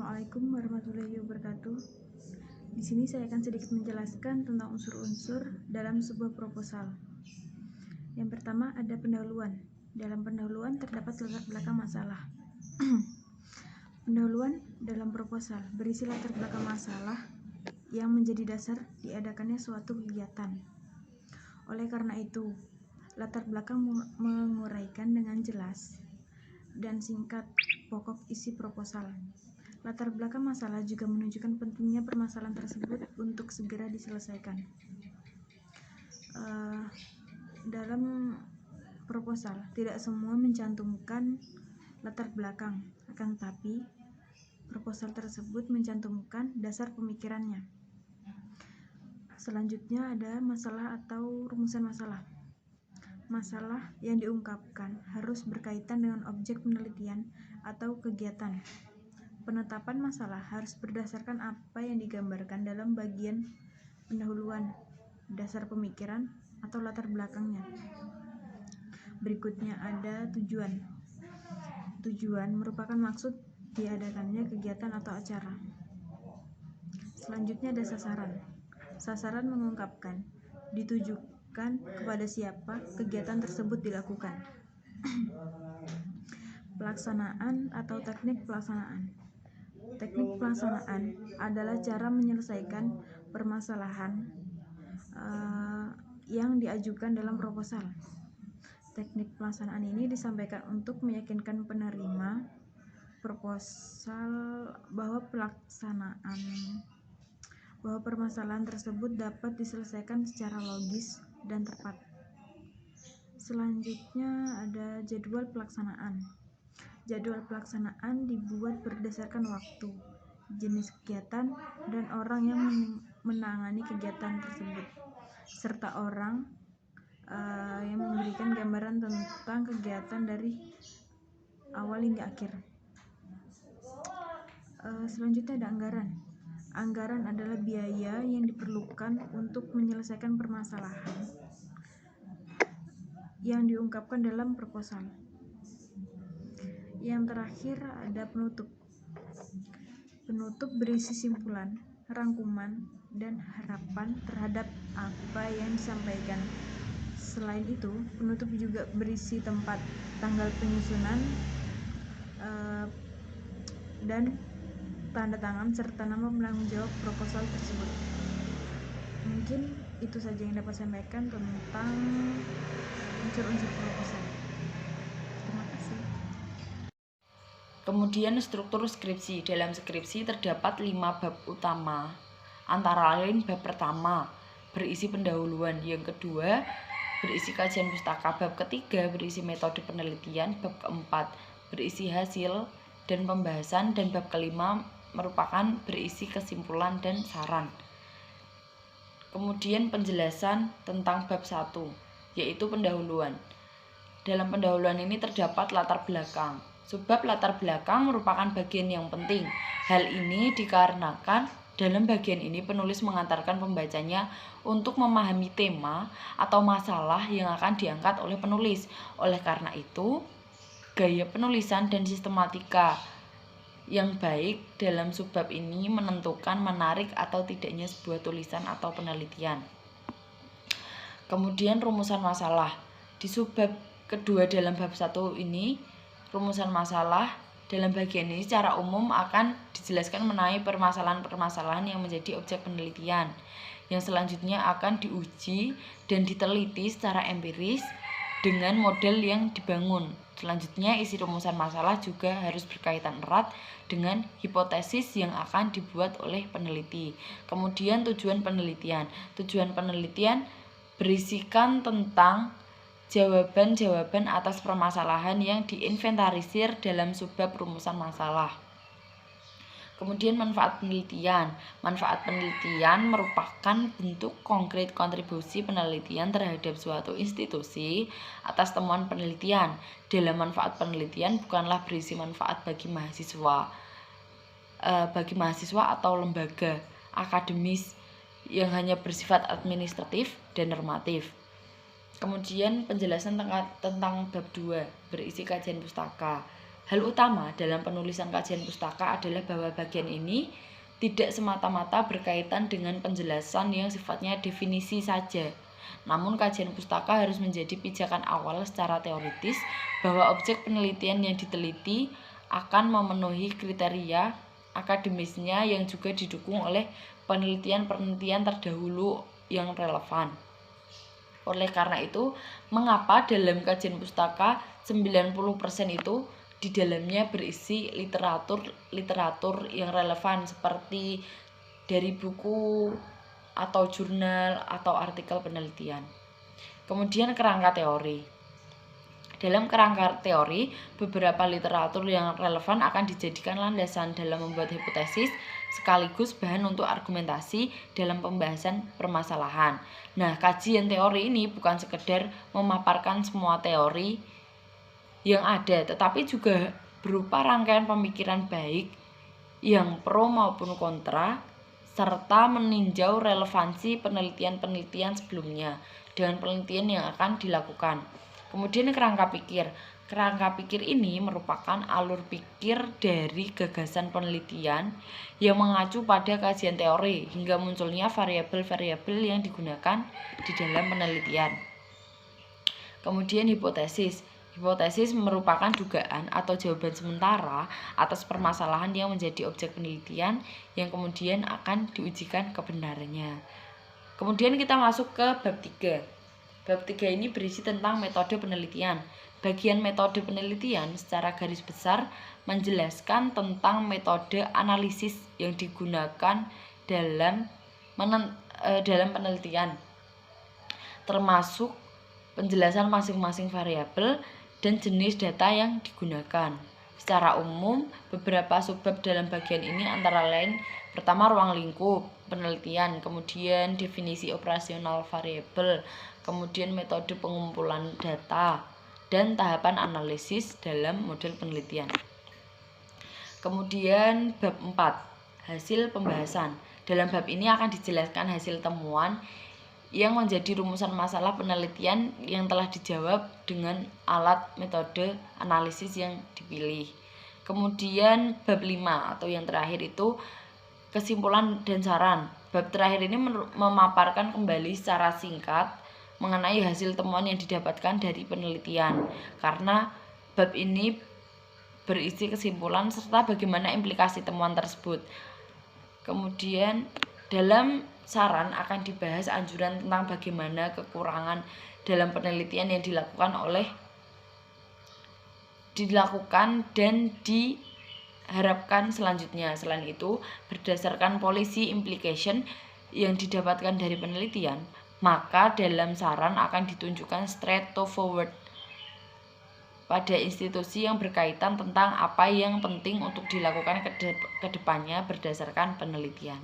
Assalamualaikum warahmatullahi wabarakatuh. Di sini saya akan sedikit menjelaskan tentang unsur-unsur dalam sebuah proposal. Yang pertama ada pendahuluan. Dalam pendahuluan terdapat latar belakang masalah. Pendahuluan dalam proposal berisi latar belakang masalah yang menjadi dasar diadakannya suatu kegiatan. Oleh karena itu, latar belakang menguraikan dengan jelas dan singkat pokok isi proposal. Latar belakang masalah juga menunjukkan pentingnya permasalahan tersebut untuk segera diselesaikan. Dalam proposal, tidak semua mencantumkan latar belakang, akan tetapi proposal tersebut mencantumkan dasar pemikirannya. Selanjutnya ada masalah atau rumusan masalah. Masalah yang diungkapkan harus berkaitan dengan objek penelitian atau kegiatan. Penetapan masalah harus berdasarkan apa yang digambarkan dalam bagian pendahuluan, dasar pemikiran atau latar belakangnya. Berikutnya ada tujuan. Tujuan merupakan maksud diadakannya kegiatan atau acara. Selanjutnya ada sasaran. Sasaran mengungkapkan ditujukan kepada siapa kegiatan tersebut dilakukan. Pelaksanaan atau teknik pelaksanaan. Teknik pelaksanaan adalah cara menyelesaikan permasalahan yang diajukan dalam proposal. Teknik pelaksanaan ini disampaikan untuk meyakinkan penerima proposal bahwa permasalahan tersebut dapat diselesaikan secara logis dan tepat. Selanjutnya ada jadwal pelaksanaan. Jadwal pelaksanaan dibuat berdasarkan waktu, jenis kegiatan, dan orang yang menangani kegiatan tersebut, serta orang yang memberikan gambaran tentang kegiatan dari awal hingga akhir. Selanjutnya ada anggaran. Anggaran adalah biaya yang diperlukan untuk menyelesaikan permasalahan yang diungkapkan dalam proposal. Yang terakhir ada penutup. Penutup berisi simpulan, rangkuman, dan harapan terhadap apa yang disampaikan. Selain itu, penutup juga berisi tempat, tanggal penyusunan, dan tanda tangan serta nama penanggung jawab proposal tersebut. Mungkin itu saja yang dapat saya sampaikan tentang unsur-unsur proposal. Terima kasih. Kemudian struktur skripsi. Dalam skripsi terdapat 5 bab utama. Antara lain bab pertama berisi pendahuluan, yang kedua berisi kajian pustaka, bab ketiga berisi metode penelitian, bab keempat berisi hasil dan pembahasan, dan bab kelima merupakan berisi kesimpulan dan saran. Kemudian penjelasan tentang bab 1, yaitu pendahuluan. Dalam pendahuluan ini terdapat latar belakang. Sebab latar belakang merupakan bagian yang penting. Hal ini dikarenakan dalam bagian ini penulis mengantarkan pembacanya untuk memahami tema atau masalah yang akan diangkat oleh penulis. Oleh karena itu, gaya penulisan dan sistematika yang baik dalam subbab ini menentukan menarik atau tidaknya sebuah tulisan atau penelitian. Kemudian rumusan masalah. Di subbab kedua dalam bab 1 ini, rumusan masalah dalam bagian ini secara umum akan dijelaskan mengenai permasalahan-permasalahan yang menjadi objek penelitian, yang selanjutnya akan diuji dan diteliti secara empiris dengan model yang dibangun. Selanjutnya, isi rumusan masalah juga harus berkaitan erat dengan hipotesis yang akan dibuat oleh peneliti. Kemudian tujuan penelitian. Tujuan penelitian berisikan tentang jawaban-jawaban atas permasalahan yang diinventarisir dalam subbab rumusan masalah. Kemudian manfaat penelitian. Manfaat penelitian merupakan bentuk konkret kontribusi penelitian terhadap suatu institusi atas temuan penelitian. Dalam manfaat penelitian bukanlah berisi manfaat bagi mahasiswa atau lembaga akademis yang hanya bersifat administratif dan normatif. Kemudian penjelasan tentang bab 2 berisi kajian pustaka. Hal utama dalam penulisan kajian pustaka adalah bahwa bagian ini tidak semata-mata berkaitan dengan penjelasan yang sifatnya definisi saja. Namun kajian pustaka harus menjadi pijakan awal secara teoritis bahwa objek penelitian yang diteliti akan memenuhi kriteria akademisnya yang juga didukung oleh penelitian-penelitian terdahulu yang relevan. Oleh karena itu, mengapa dalam kajian pustaka 90% itu di dalamnya berisi literatur yang relevan seperti dari buku atau jurnal atau artikel penelitian. Kemudian kerangka teori. Dalam kerangka teori, beberapa literatur yang relevan akan dijadikan landasan dalam membuat hipotesis sekaligus bahan untuk argumentasi dalam pembahasan permasalahan. Nah, kajian teori ini bukan sekedar memaparkan semua teori yang ada, tetapi juga berupa rangkaian pemikiran baik yang pro maupun kontra, serta meninjau relevansi penelitian-penelitian sebelumnya dengan penelitian yang akan dilakukan. Kemudian kerangka pikir. Kerangka pikir ini merupakan alur pikir dari gagasan penelitian yang mengacu pada kajian teori hingga munculnya variabel-variabel yang digunakan di dalam penelitian. Kemudian hipotesis. Hipotesis merupakan dugaan atau jawaban sementara atas permasalahan yang menjadi objek penelitian yang kemudian akan diujikan kebenarannya. Kemudian kita masuk ke bab 3. Bab 3 ini berisi tentang metode penelitian. Bagian metode penelitian secara garis besar menjelaskan tentang metode analisis yang digunakan dalam penelitian, termasuk penjelasan masing-masing variabel dan jenis data yang digunakan. Secara umum, beberapa subbab dalam bagian ini antara lain pertama ruang lingkup penelitian, kemudian definisi operasional variabel, kemudian metode pengumpulan data, dan tahapan analisis dalam model penelitian. Kemudian bab 4, hasil pembahasan. Dalam bab ini akan dijelaskan hasil temuan yang menjadi rumusan masalah penelitian yang telah dijawab dengan alat metode analisis yang dipilih. Kemudian bab 5 atau yang terakhir itu kesimpulan dan saran. Bab terakhir ini memaparkan kembali secara singkat mengenai hasil temuan yang didapatkan dari penelitian, karena bab ini berisi kesimpulan serta bagaimana implikasi temuan tersebut. Kemudian dalam saran akan dibahas anjuran tentang bagaimana kekurangan dalam penelitian yang dilakukan dan diharapkan selanjutnya. Selain itu, berdasarkan policy implication yang didapatkan dari penelitian, maka dalam saran akan ditunjukkan straight to forward pada institusi yang berkaitan tentang apa yang penting untuk dilakukan ke depannya berdasarkan penelitian.